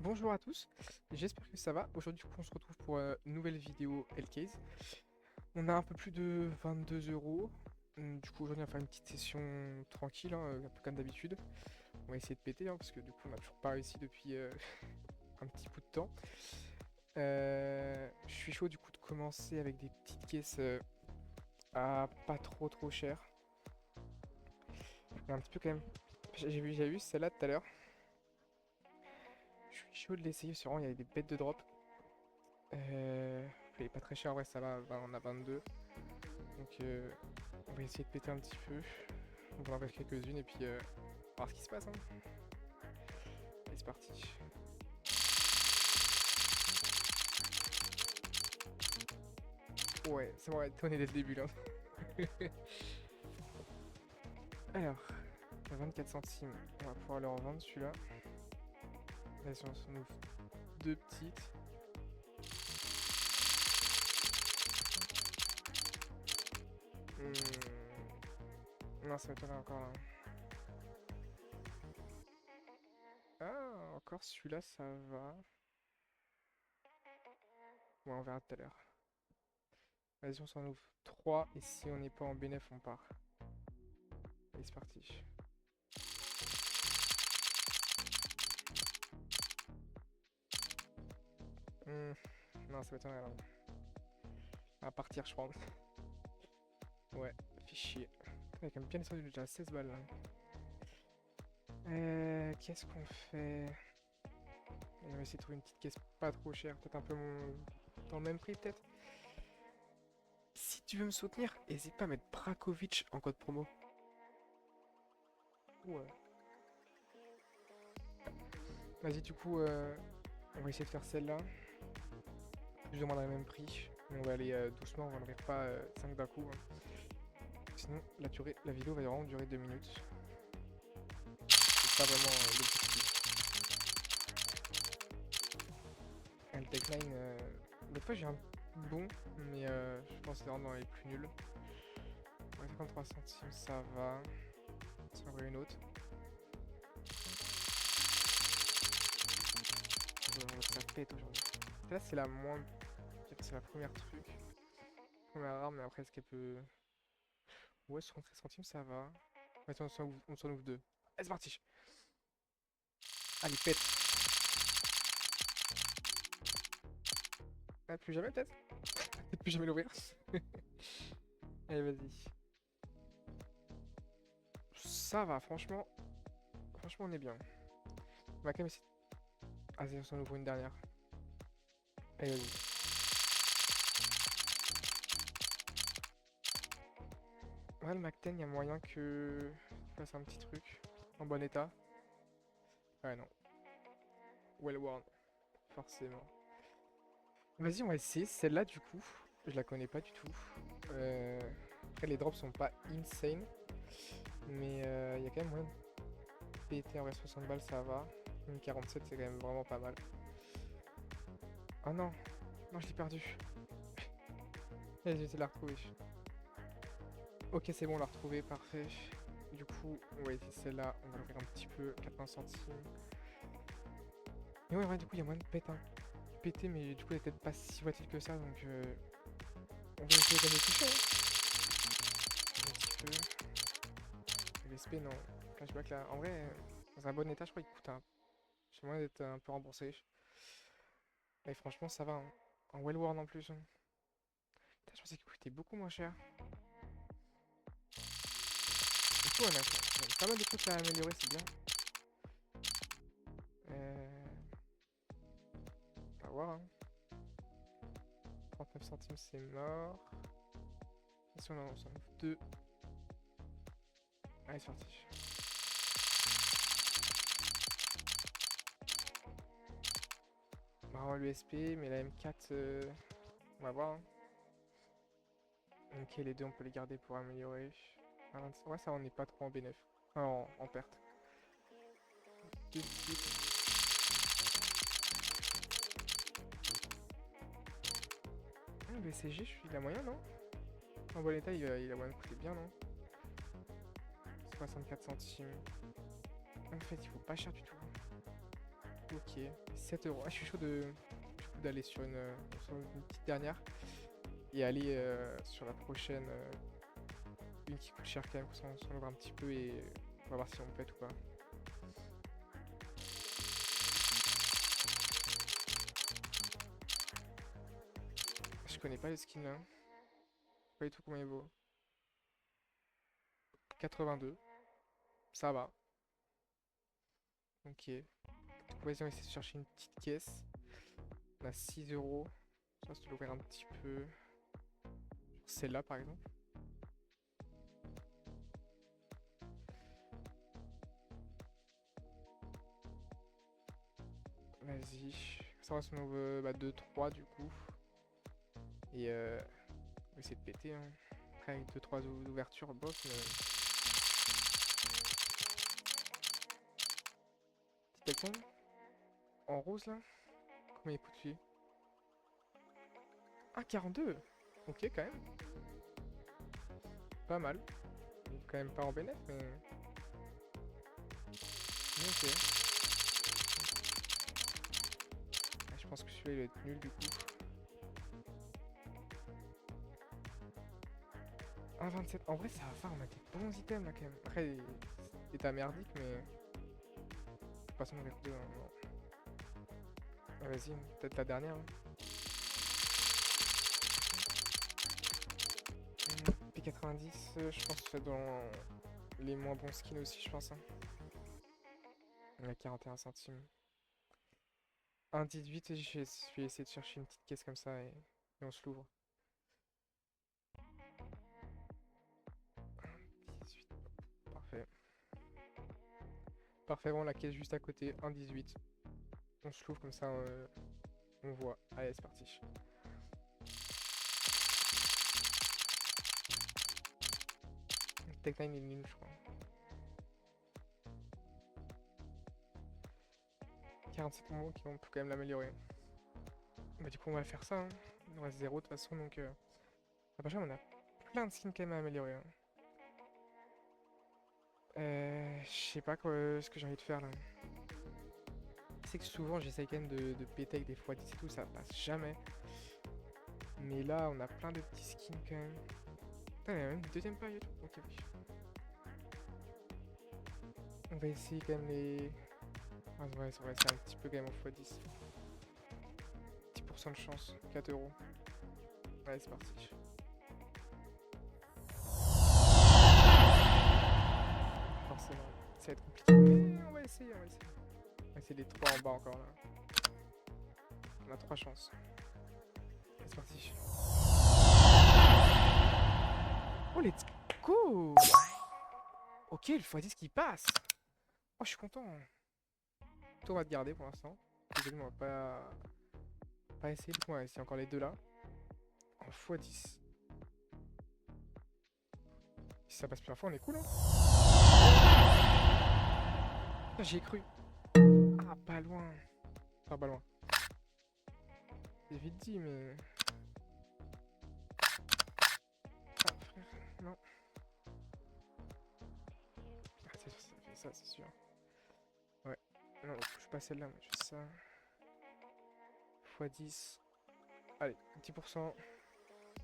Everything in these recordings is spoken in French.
Bonjour à tous, j'espère que ça va. Aujourd'hui, on se retrouve pour une nouvelle vidéo Hellcase. On a un peu plus de 22 euros. Du coup, aujourd'hui, on va faire une petite session tranquille, hein, un peu comme d'habitude. On va essayer de péter, hein, parce que du coup, on n'a toujours pas réussi depuis un petit bout de temps. Je suis chaud du coup de commencer avec des petites caisses à pas trop cher. Mais un petit peu quand même. J'ai vu celle-là tout à l'heure. Je suis chaud de l'essayer, parce que vraiment, il y avait des bêtes de drop. Elle est pas très cher, ouais, ça va, on a 22. Donc on va essayer de péter un petit peu. On va en faire quelques-unes et puis voir ce qui se passe, hein. Allez, c'est parti. Ouais, ça va être étonné dès le début là. Alors, 24 centimes, on va pouvoir le revendre celui-là. Vas-y, on s'en ouvre deux petites. Non, ça m'étonne encore là. Ah, encore celui-là, ça va. Ouais, on verra tout à l'heure. Vas-y, on s'en ouvre 3 et si on n'est pas en bénéf, on part. Allez, c'est parti. Non, ça m'étonnerait là. On va partir, je pense. Ouais, fait chier. Putain, il a quand même bien descendu déjà à 16 balles là. Qu'est-ce qu'on fait? On va essayer de trouver une petite caisse pas trop chère, peut-être un peu dans le même prix peut-être. Si tu veux me soutenir, n'hésite pas à mettre Brakovic en code promo. Ouais. Vas-y, du coup, on va essayer de faire celle-là. Plus ou moins dans le même prix. Mais on va aller doucement, on va n'ouvrir pas 5 d'un coup, hein. Sinon, la vidéo va vraiment durer 2 minutes. C'est pas vraiment l'objectif. Le deckline, l'autre fois j'ai un bon, mais je pense que c'est vraiment dans les plus nuls. Ouais, 53 centimes, ça va. Ça va une autre. Ça pète aujourd'hui. Là, c'est la moins. C'est la première truc. Première arme, mais après, est-ce qu'elle peut. Ouais, 73 centimes, ça va. Attends, on s'en ouvre deux. Allez, c'est parti. Allez, pète. Ah, plus jamais, peut-être. Peut-être plus jamais l'ouvrir. Allez, vas-y. Ça va, franchement. Franchement, on est bien. On va quand même essayer. Ah, vas-y, on s'en ouvre une dernière. Allez, vas-y. Ouais, le Mac 10, il y a moyen que. Je fasse un petit truc. En bon état. Ouais, non. Well worn. Forcément. Vas-y, on va essayer celle-là du coup. Je la connais pas du tout. Après, les drops sont pas insane. Mais il y a quand même moyen de péter en vrai 60 balles, ça va. Une 47, c'est quand même vraiment pas mal. Oh non, non, je l'ai perdu. Vas-y, je vais essayer de la retrouver. Ok, c'est bon, on l'a retrouvée, parfait. Du coup, on va essayer celle-là. On va l'ouvrir un petit peu, 80 centimes. Mais ouais, du coup, il y a moyen de péter, hein. Péter, mais du coup, elle est peut-être pas si volatile que ça, donc on va essayer d'aller toucher, hein. Un petit peu. L'SP, non. Flashback là. En vrai, dans un bon état, je crois qu'il coûte un. J'ai moyen d'être un peu remboursé. Et franchement, ça va, hein. En well worn en plus, hein. Putain, je pensais qu'il coûtait beaucoup moins cher. Du coup, on a pas mal de trucs à améliorer, c'est bien. On va voir, hein. 39 centimes, c'est mort. Et si on en ouvre deux. Allez, c'est parti. Bah, l'USP, mais la M4, on va voir, hein. Ok, les deux, on peut les garder pour améliorer. Ah, ouais, ça, on n'est pas trop en bénéf. En perte. Deux petites. Ah, le BCG, il a moyen, non? En bon état, il a moyen de coûter bien, non? 64 centimes. En fait, il faut pas cher du tout. Ok, 7 euros. Ah, je suis chaud d'aller sur sur une petite dernière et aller sur la prochaine. Une qui coûte cher quand même, pour s'en ouvre un petit peu et on va voir si on pète ou pas. Je connais pas les skins là. Pas du tout combien il vaut. 82. Ça va. Ok. Donc vas-y, on va essayer de chercher une petite caisse. On a 6 euros. Ça, c'est de l'ouvrir un petit peu. Celle-là par exemple. Vas-y. Ça va se ouvre 2-3 du coup. Et on va essayer de péter. Hein. Après, avec 2-3 ouvertures, bof. Petit icône. En rose là. Combien il coûte lui? 1,42. Ok, quand même. Pas mal. Quand même pas en bénéf, mais ok. Je pense que celui-là il va être nul du coup. 1,27. En vrai, ça va faire. On a des bons items là quand même. Après, état merdique, mais. Passons vers 2. Hein, ah, vas-y, peut-être la dernière. Hein. P90, je pense que c'est dans les moins bons skins aussi, je pense. Hein. On a 41 centimes. 1,18 et je vais essayer de chercher une petite caisse comme ça et on se l'ouvre. 1,18. Parfait. Parfait, bon, la caisse juste à côté, 1,18. On se l'ouvre comme ça, on voit. Allez, c'est parti. Tech 9 est nul, je crois. 47 mots qui on peut quand même l'améliorer. Bah, du coup, on va faire ça. Hein. Il nous reste 0 de toute façon, donc. La prochaine, on a plein de skins quand même à améliorer. Hein. Je sais pas ce que j'ai envie de faire là. C'est que souvent j'essaye quand même de péter avec des x10 et tout, ça passe jamais. Mais là, on a plein de petits skins quand même. Putain, il y a même une deuxième période. Ok, oui. On va essayer quand même les. Ah, ouais, on va essayer un petit peu quand même au x10. 10% de chance, 4 euros. Allez, c'est parti. Forcément, ça va être compliqué. Mais on va essayer, on va essayer. On va essayer les 3 en bas encore là. On a 3 chances. Allez, c'est parti. Oh, let's go! Ok, le x10 qui passe! Oh, je suis content! Toi, on va te garder pour l'instant. Désolé, on va pas essayer. Du coup, on va essayer encore les deux là. En x10. Si ça passe plusieurs fois, on est cool, hein? J'y ai cru. Ah, pas loin. Enfin, pas loin. C'est vite dit, mais. Ah, frère, non. Ah, ça fait ça, c'est sûr. Ouais. Non, je touche pas celle-là, moi, juste ça. x10. Allez, 10%.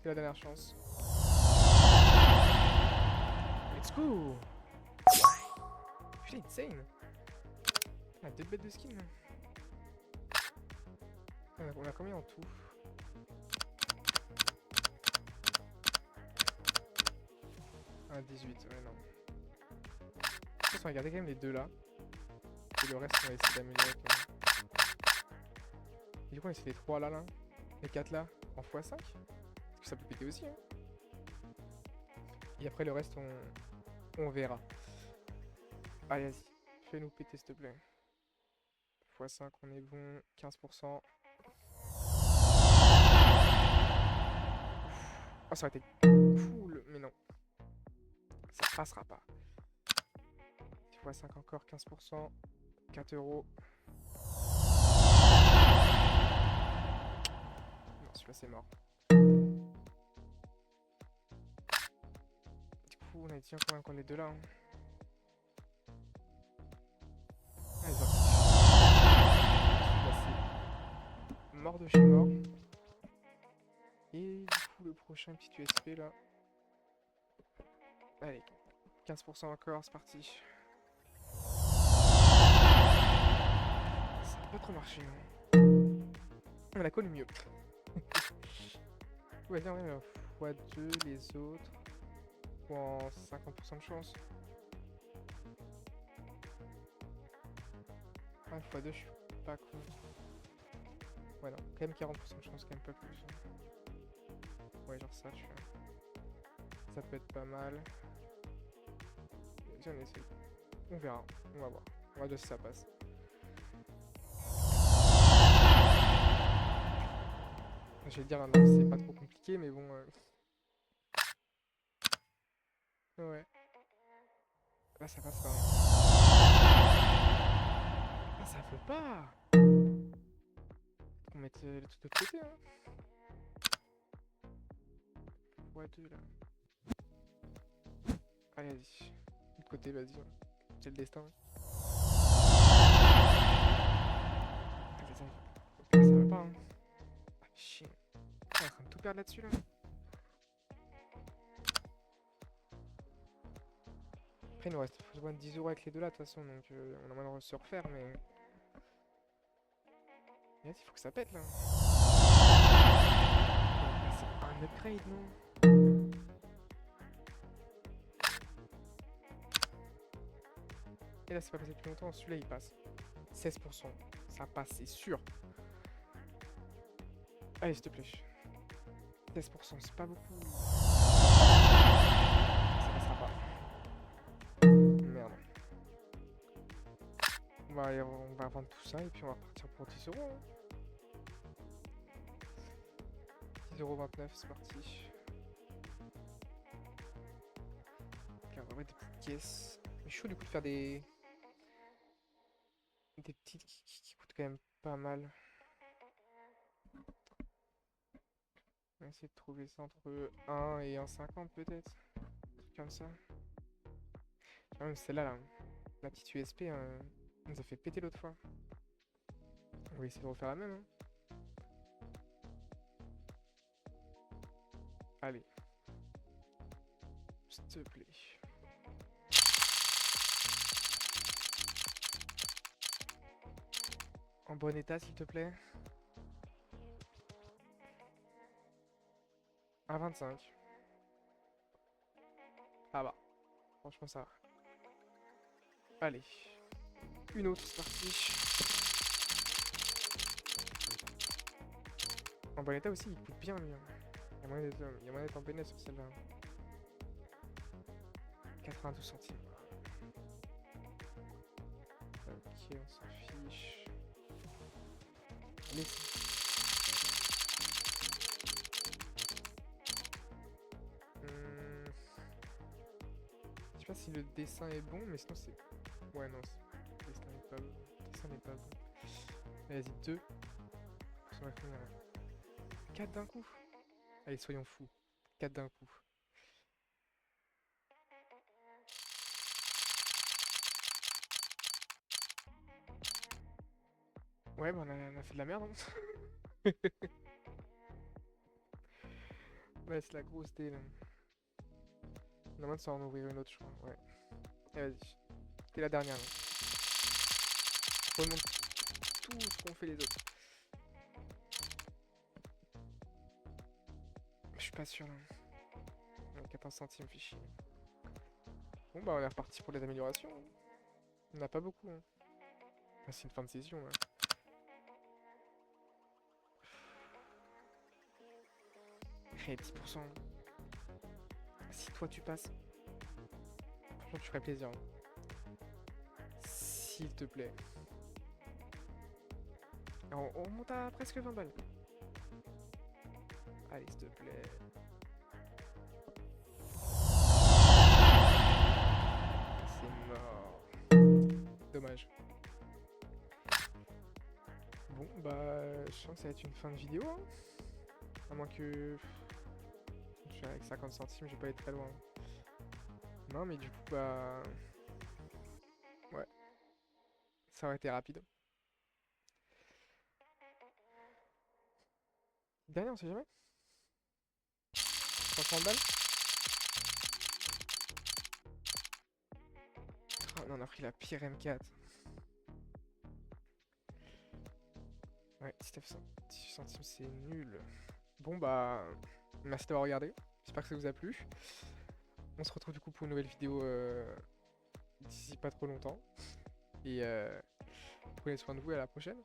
C'est la dernière chance. Let's go! Putain, insane! On a 2 bêtes de skin là. On a combien en tout? Un 18, ouais, non. Je pense qu'on va garder quand même les deux là. Et le reste, on va essayer d'améliorer quand même. Et du coup, on essaie les 3 là, les 4 là, en x5. Parce que ça peut péter aussi, hein. Et après, le reste, on verra. Allez, vas-y. Fais-nous péter, s'il te plaît. x5, on est bon. 15%. Oh, ça aurait été cool, mais non. Ça passera pas. x5 encore, 15%. 4 euros. Non, celui-là, c'est mort. Du coup, on a dit encore les deux là. Hein. Allez, de chez mort. Et du coup, le prochain petit USP là. Allez, 15% encore, c'est parti. Ça n'a pas trop marché. Hein. On a connu mieux. Ouais, non, ouais, x2 les autres. Ou en 50% de chance. Ah, x2, je suis pas con. Ouais, non, quand même 40% de chance, quand même pas plus. Ouais, genre ça, tu vois. Ça peut être pas mal. Vas-y, on essaie. On verra, on va voir. On va voir si ça passe. Je vais dire, non, c'est pas trop compliqué, mais bon. Ouais. Là, ça passe pas. Ah, ça veut pas! Faut qu'on mette les trucs de côté, hein. x2 là. Allez, vas-y. De côté, vas-y. Hein. C'est le destin. Allez, ça va pas, hein. Ah, chier. On est en train de tout perdre là-dessus, là. Après, il nous reste moins de 10€ avec les deux là, de toute façon, donc on a moyen de se refaire, mais. Vas-y, il faut que ça pète là. Ah, c'est pas un upgrade, non? Et là, c'est pas passé depuis longtemps, celui-là il passe. 16%, ça passe, c'est sûr. Allez, s'il te plaît. 16%, c'est pas beaucoup. Ça passera pas. Merde. On va vendre tout ça et puis on va repartir pour 10€. Hein. 10,29€, c'est parti. Ok, on va mettre des petites caisses. Mais chaud du coup de faire des petites qui coûtent quand même pas mal. On va essayer de trouver ça entre 1 et 1,50 peut-être. Un truc comme ça. Ah, même celle-là, là, la petite USP, on nous a fait péter l'autre fois. On va essayer de refaire la même. Hein. Allez. S'il te plaît. En bon état, s'il te plaît. 1,25. Ah bah. Franchement, ça va. Allez. Une autre, c'est parti. En bon état aussi, il coûte bien lui. Hein. Il y a moyen d'être en bénéfice sur celle-là. 92 centimes. Ok, on s'en fiche. Allez. Je sais pas si le dessin est bon, mais sinon c'est... Ouais, non, le dessin n'est pas bon. Le dessin n'est pas bon. Vas-y, 2. Ça va combien là? 4 d'un coup. Allez, soyons fous. 4 d'un coup. Ouais, bah on a fait de la merde. Hein. Ouais, c'est la grosse D là. On a moyen de s'en ouvrir une autre, je crois. Ouais. Allez, vas-y. T'es la dernière là. Remonte tout ce qu'ont fait les autres. Je suis pas sûr là. 14 centimes, fichier. Bon bah on est reparti pour les améliorations. On n'a pas beaucoup. Hein. Ah, c'est une fin de session là. Allez, 10%. Si toi tu passes. Franchement tu ferais plaisir. Hein. S'il te plaît. On monte à presque 20 balles. Allez, s'il te plaît. C'est mort. Dommage. Bon, bah, je sens que ça va être une fin de vidéo. Hein. À moins que... Je suis avec 50 centimes, je vais pas être très loin. Non, mais du coup, bah... Ouais. Ça aurait été rapide. Dernier, on sait jamais. 300 balles. Oh non, on a pris la pire M4. Ouais, 18 centimes, c'est nul. Bon bah, merci d'avoir regardé. J'espère que ça vous a plu. On se retrouve du coup pour une nouvelle vidéo d'ici pas trop longtemps. Et prenez soin de vous et à la prochaine.